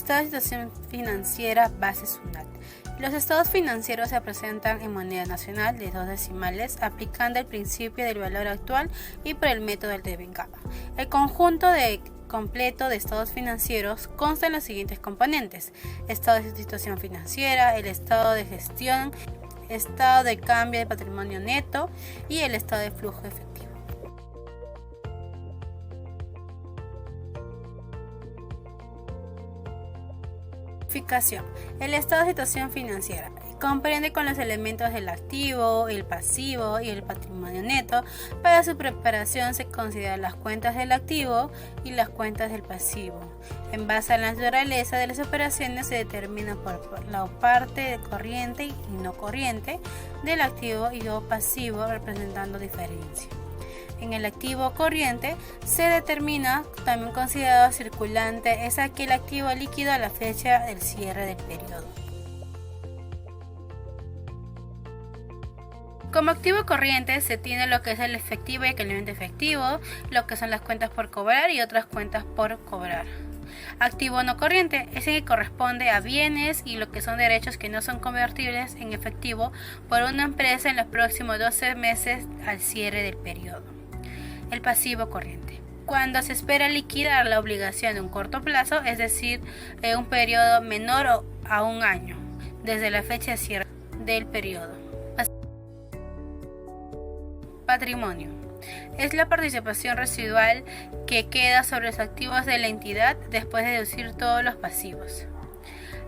Estado de situación financiera base SUNAT. Los estados financieros se presentan en moneda nacional de 2 decimales, aplicando el principio del valor actual y por el método del devengado. El conjunto completo de estados financieros consta en los siguientes componentes: estado de situación financiera, el estado de gestión, estado de cambio de patrimonio neto y el estado de flujo efectivo. El estado de situación financiera comprende con los elementos del activo, el pasivo y el patrimonio neto. Para su preparación se consideran las cuentas del activo y las cuentas del pasivo. En base a la naturaleza de las operaciones se determina por la parte corriente y no corriente del activo y o pasivo, representando diferencia. En el activo corriente se determina, también considerado circulante, es aquel activo líquido a la fecha del cierre del periodo. Como activo corriente se tiene lo que es el efectivo y el elemento efectivo, lo que son las cuentas por cobrar y otras cuentas por cobrar. Activo no corriente es el que corresponde a bienes y lo que son derechos que no son convertibles en efectivo por una empresa en los próximos 12 meses al cierre del periodo. El pasivo corriente, cuando se espera liquidar la obligación en un corto plazo, es decir, en un periodo menor a un año, desde la fecha de cierre del periodo. Patrimonio es la participación residual que queda sobre los activos de la entidad después de deducir todos los pasivos.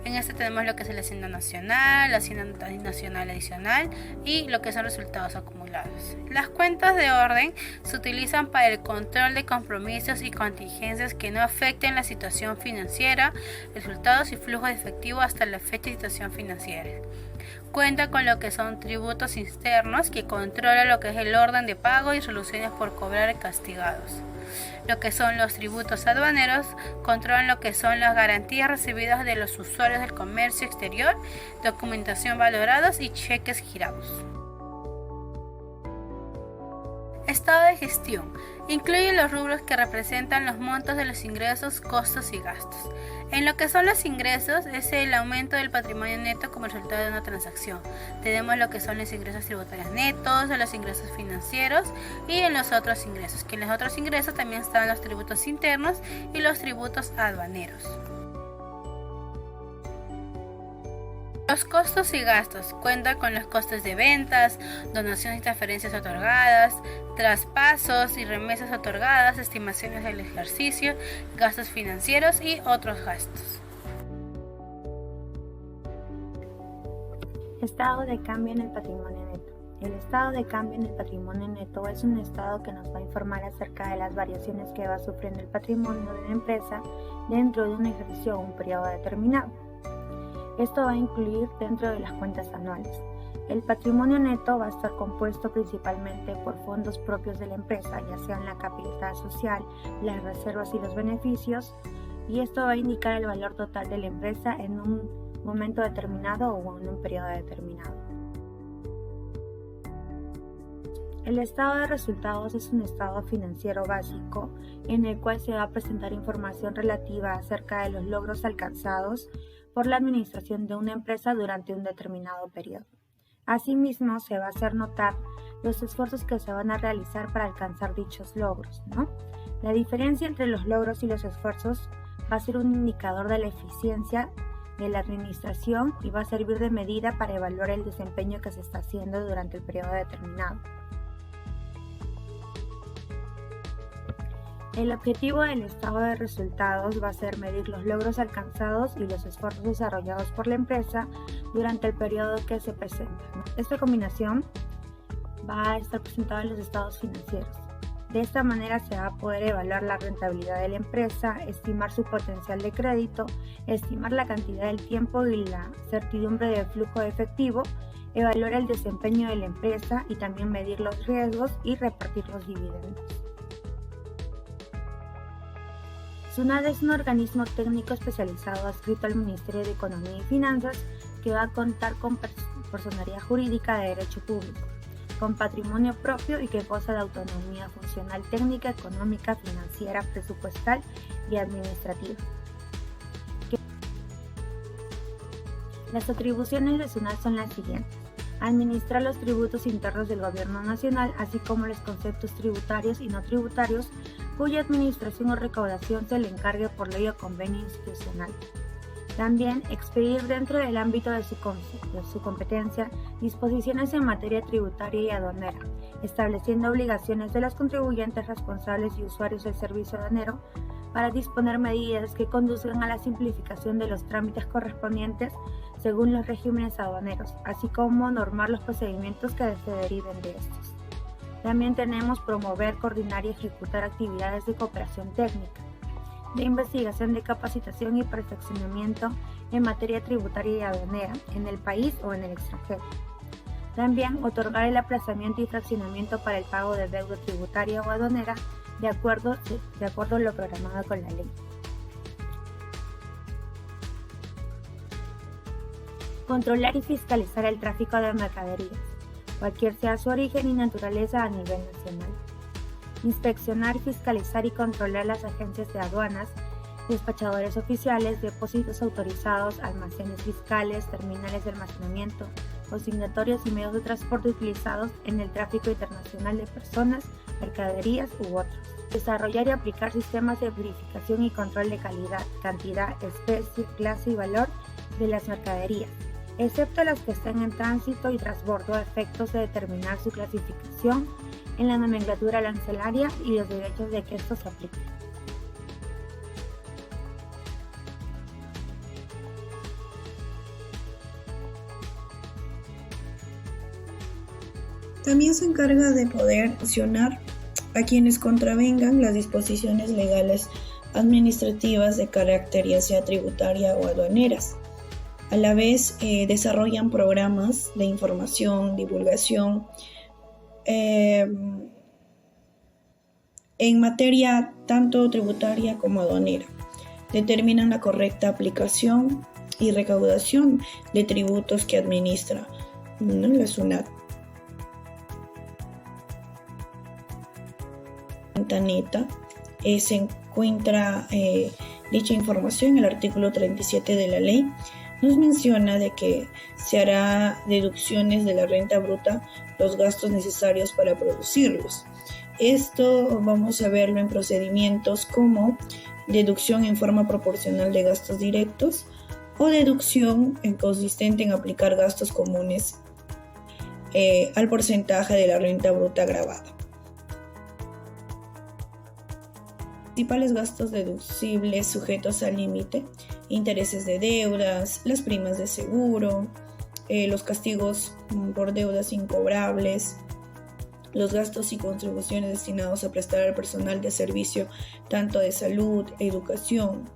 En este tenemos lo que es la Hacienda Nacional, la Hacienda Nacional Adicional y lo que son resultados acumulados. Las cuentas de orden se utilizan para el control de compromisos y contingencias que no afecten la situación financiera, resultados y flujo de efectivo hasta la fecha de situación financiera. Cuenta con lo que son tributos internos que controlan lo que es el orden de pago y resoluciones por cobrar castigados. Lo que son los tributos aduaneros controlan lo que son las garantías recibidas de los usuarios del comercio exterior, documentación valorados y cheques girados. Estado de gestión incluye los rubros que representan los montos de los ingresos, costos y gastos. En lo que son los ingresos es el aumento del patrimonio neto como resultado de una transacción. Tenemos lo que son los ingresos tributarios netos, los ingresos financieros y en los otros ingresos, que en los otros ingresos también están los tributos internos y los tributos aduaneros. Los costos y gastos cuentan con los costes de ventas, donaciones y transferencias otorgadas, traspasos y remesas otorgadas, estimaciones del ejercicio, gastos financieros y otros gastos. Estado de cambio en el patrimonio neto. El estado de cambio en el patrimonio neto es un estado que nos va a informar acerca de las variaciones que va sufriendo el patrimonio de una empresa dentro de un ejercicio o un periodo determinado. Esto va a incluir dentro de las cuentas anuales. El patrimonio neto va a estar compuesto principalmente por fondos propios de la empresa, ya sean la capital social, las reservas y los beneficios, y esto va a indicar el valor total de la empresa en un momento determinado o en un periodo determinado. El estado de resultados es un estado financiero básico en el cual se va a presentar información relativa acerca de los logros alcanzados por la administración de una empresa durante un determinado periodo. Asimismo, se va a hacer notar los esfuerzos que se van a realizar para alcanzar dichos logros, ¿no? La diferencia entre los logros y los esfuerzos va a ser un indicador de la eficiencia de la administración y va a servir de medida para evaluar el desempeño que se está haciendo durante el periodo determinado. El objetivo del estado de resultados va a ser medir los logros alcanzados y los esfuerzos desarrollados por la empresa durante el periodo que se presenta. Esta combinación va a estar presentada en los estados financieros. De esta manera se va a poder evaluar la rentabilidad de la empresa, estimar su potencial de crédito, estimar la cantidad del tiempo y la certidumbre del flujo de efectivo, evaluar el desempeño de la empresa y también medir los riesgos y repartir los dividendos. SUNAT es un organismo técnico especializado adscrito al Ministerio de Economía y Finanzas que va a contar con personería jurídica de derecho público, con patrimonio propio y que goza de autonomía funcional técnica, económica, financiera, presupuestal y administrativa. Las atribuciones de SUNAT son las siguientes: administrar los tributos internos del Gobierno Nacional, así como los conceptos tributarios y no tributarios, cuya administración o recaudación se le encargue por ley o convenio institucional. También expedir dentro del ámbito de su competencia disposiciones en materia tributaria y aduanera, estableciendo obligaciones de los contribuyentes responsables y usuarios del servicio aduanero para disponer medidas que conduzcan a la simplificación de los trámites correspondientes según los regímenes aduaneros, así como normar los procedimientos que se deriven de estos. También tenemos promover, coordinar y ejecutar actividades de cooperación técnica, de investigación, de capacitación y perfeccionamiento en materia tributaria y aduanera en el país o en el extranjero. También otorgar el aplazamiento y fraccionamiento para el pago de deuda tributaria o aduanera de acuerdo a lo programado con la ley. Controlar y fiscalizar el tráfico de mercaderías, cualquier sea su origen y naturaleza a nivel nacional. Inspeccionar, fiscalizar y controlar las agencias de aduanas, despachadores oficiales, depósitos autorizados, almacenes fiscales, terminales de almacenamiento, consignatorios y medios de transporte utilizados en el tráfico internacional de personas, mercaderías u otros. Desarrollar y aplicar sistemas de verificación y control de calidad, cantidad, especie, clase y valor de las mercaderías, excepto las que estén en tránsito y transbordo, a efectos de determinar su clasificación en la nomenclatura arancelaria y los derechos de que estos se apliquen. También se encarga de poder sancionar a quienes contravengan las disposiciones legales administrativas de carácter ya sea tributaria o aduaneras. A la vez desarrollan programas de información, divulgación en materia tanto tributaria como aduanera. Determinan la correcta aplicación y recaudación de tributos que administra la SUNAT. Neta, se encuentra dicha información en el artículo 37 de la ley. Nos menciona de que se hará deducciones de la renta bruta los gastos necesarios para producirlos. Esto vamos a verlo en procedimientos como deducción en forma proporcional de gastos directos o deducción consistente en aplicar gastos comunes al porcentaje de la renta bruta gravada. Principales gastos deducibles sujetos al límite: intereses de deudas, las primas de seguro, los castigos por deudas incobrables, los gastos y contribuciones destinados a prestar al personal de servicio tanto de salud, educación,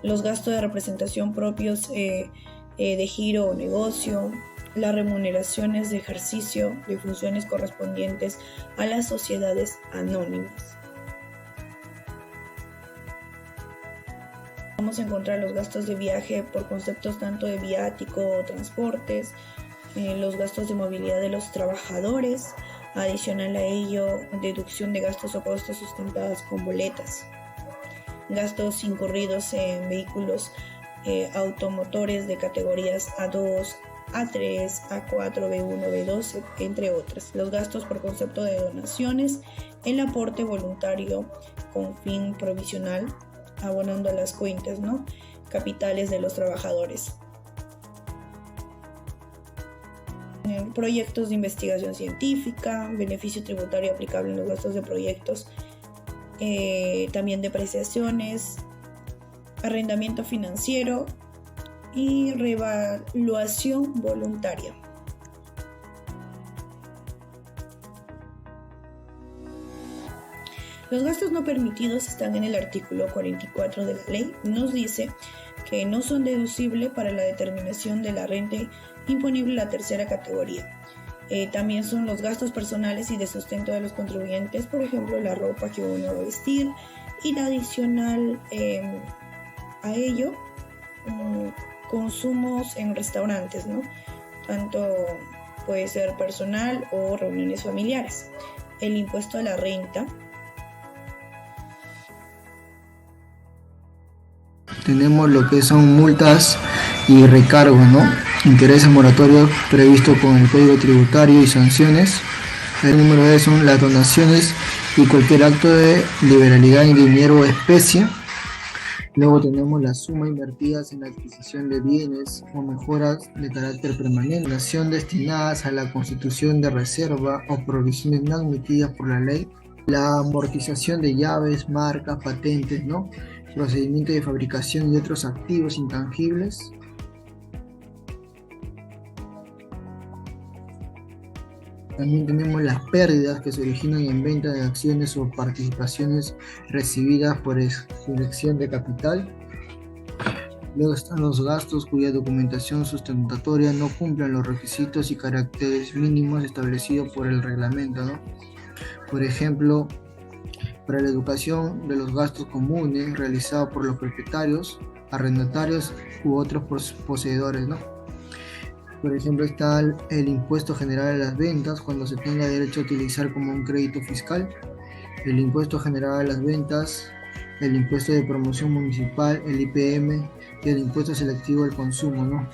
los gastos de representación propios de giro o negocio, las remuneraciones de ejercicio de funciones correspondientes a las sociedades anónimas. Vamos a encontrar los gastos de viaje por conceptos tanto de viático o transportes, los gastos de movilidad de los trabajadores, adicional a ello, deducción de gastos o costos sustentados con boletas, gastos incurridos en vehículos automotores de categorías A2, A3, A4, B1, B2, entre otras. Los gastos por concepto de donaciones, el aporte voluntario con fin provisional, abonando a las cuentas, capitales de los trabajadores. Proyectos de investigación científica, beneficio tributario aplicable en los gastos de proyectos, también depreciaciones, arrendamiento financiero y revaluación voluntaria. Los gastos no permitidos están en el artículo 44 de la ley. Nos dice que no son deducibles para la determinación de la renta imponible a la tercera categoría. También son los gastos personales y de sustento de los contribuyentes, por ejemplo, la ropa que uno va a vestir, y adicional a ello, consumos en restaurantes, tanto puede ser personal o reuniones familiares. El impuesto a la renta. Tenemos lo que son multas y recargos, intereses moratorios previstos con el Código Tributario y sanciones. El número D son las donaciones y cualquier acto de liberalidad en dinero o especie. Luego tenemos la suma invertidas en la adquisición de bienes o mejoras de carácter permanente, donación destinadas a la constitución de reserva o provisiones no admitidas por la ley, la amortización de llaves, marcas, patentes, ¿no? Procedimiento de fabricación y otros activos intangibles. También tenemos las pérdidas que se originan en venta de acciones o participaciones recibidas por inyección de capital. Luego están los gastos cuya documentación sustentatoria no cumplan los requisitos y caracteres mínimos establecidos por el reglamento, ¿no? Por ejemplo, para la educación de los gastos comunes realizados por los propietarios, arrendatarios u otros poseedores, ¿no? Por ejemplo, está el impuesto general a las ventas cuando se tenga derecho a utilizar como un crédito fiscal, el impuesto general a las ventas, el impuesto de promoción municipal, el IPM y el impuesto selectivo al consumo, ¿no?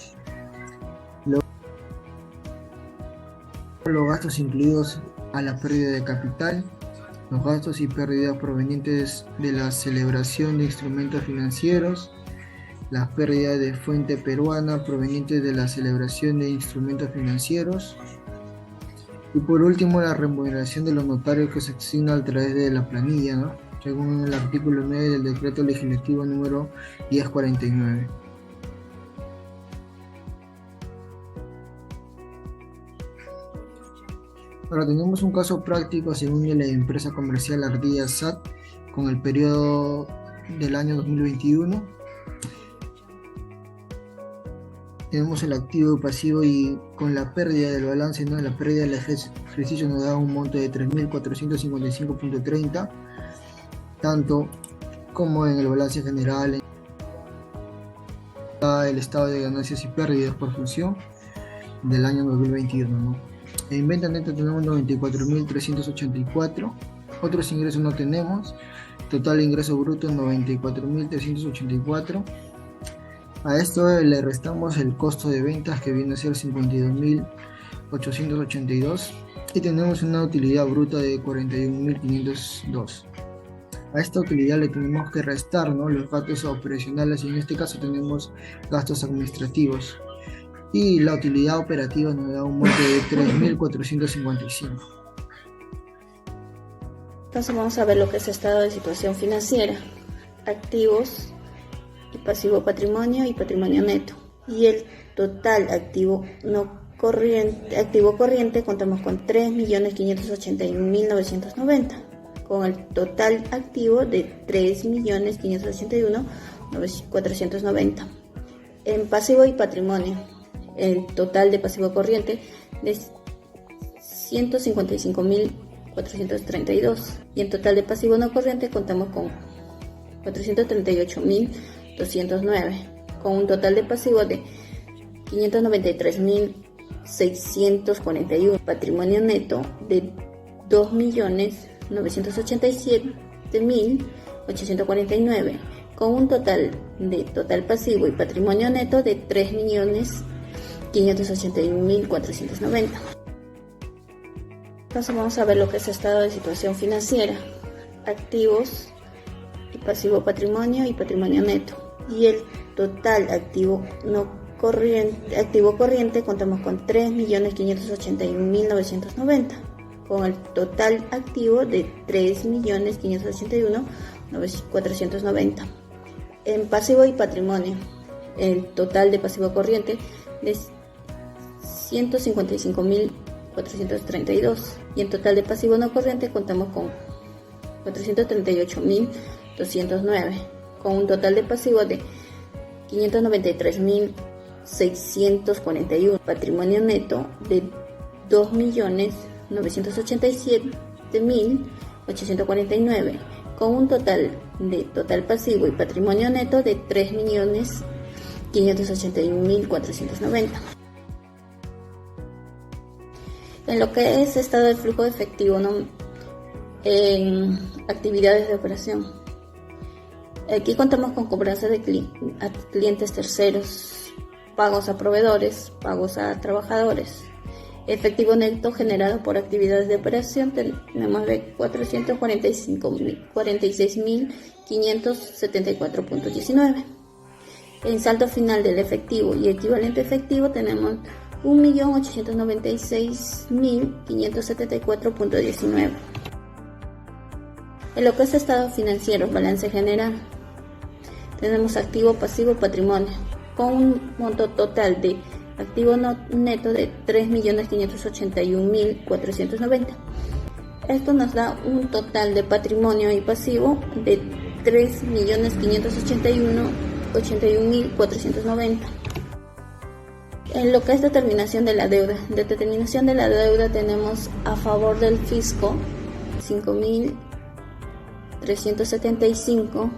Los gastos incluidos a la pérdida de capital, los gastos y pérdidas provenientes de la celebración de instrumentos financieros, las pérdidas de fuente peruana provenientes de la celebración de instrumentos financieros y por último la remuneración de los notarios que se asigna a través de la planilla, ¿no? Según el artículo 9 del decreto legislativo número 1049. Ahora tenemos un caso práctico según la empresa comercial Ardilla SAT con el periodo del año 2021. Tenemos el activo y pasivo y con la pérdida del balance, ¿no? La pérdida del ejercicio nos da un monto de 3.455.30, tanto como en el balance general, el estado de ganancias y pérdidas por función del año 2021, ¿no? En venta neta tenemos 94.384, otros ingresos no tenemos, total ingreso bruto 94.384. A esto le restamos el costo de ventas que viene a ser 52.882 y tenemos una utilidad bruta de 41.502. A esta utilidad le tenemos que restar, ¿no? Los gastos operacionales y en este caso tenemos gastos administrativos y la utilidad operativa nos da un monto de 3.455. Entonces vamos a ver lo que es estado de situación financiera, activos y pasivo patrimonio y patrimonio neto. Y el total activo corriente contamos con 3.581.990, con el total activo de 3.581.490. En pasivo y patrimonio, el total de pasivo corriente de 155.432 y en total de pasivo no corriente contamos con 438.209, con un total de pasivo de 593.641, patrimonio neto de 2.987.849, con un total pasivo y patrimonio neto de 3.581.490. Entonces vamos a ver lo que es estado de situación financiera, activos y pasivo patrimonio y patrimonio neto. Y el total activo corriente contamos con 3.581.990, con el total activo de 3.581.490. En pasivo y patrimonio, el total de pasivo corriente de 155.432 y en total de pasivo no corriente contamos con 438.209, con un total de pasivo de 593.641, patrimonio neto de 2.987.849, con un total pasivo y patrimonio neto de 3.581.490. En lo que es estado de flujo de efectivo, ¿no? En actividades de operación, aquí contamos con cobranza de clientes terceros, pagos a proveedores, pagos a trabajadores. Efectivo neto generado por actividades de operación tenemos de 446.574.19. En saldo final del efectivo y equivalente efectivo tenemos 1.896.574.19. En lo que es estado financiero, balance general, tenemos activo, pasivo, patrimonio, con un monto total de activo neto de 3.581.490. Esto nos da un total de patrimonio y pasivo de 3.581.490. En lo que es determinación de la deuda, tenemos a favor del fisco 5.375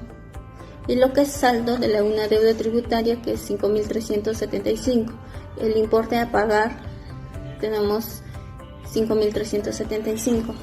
y lo que es saldo de una deuda tributaria que es 5.375. El importe a pagar tenemos 5.375.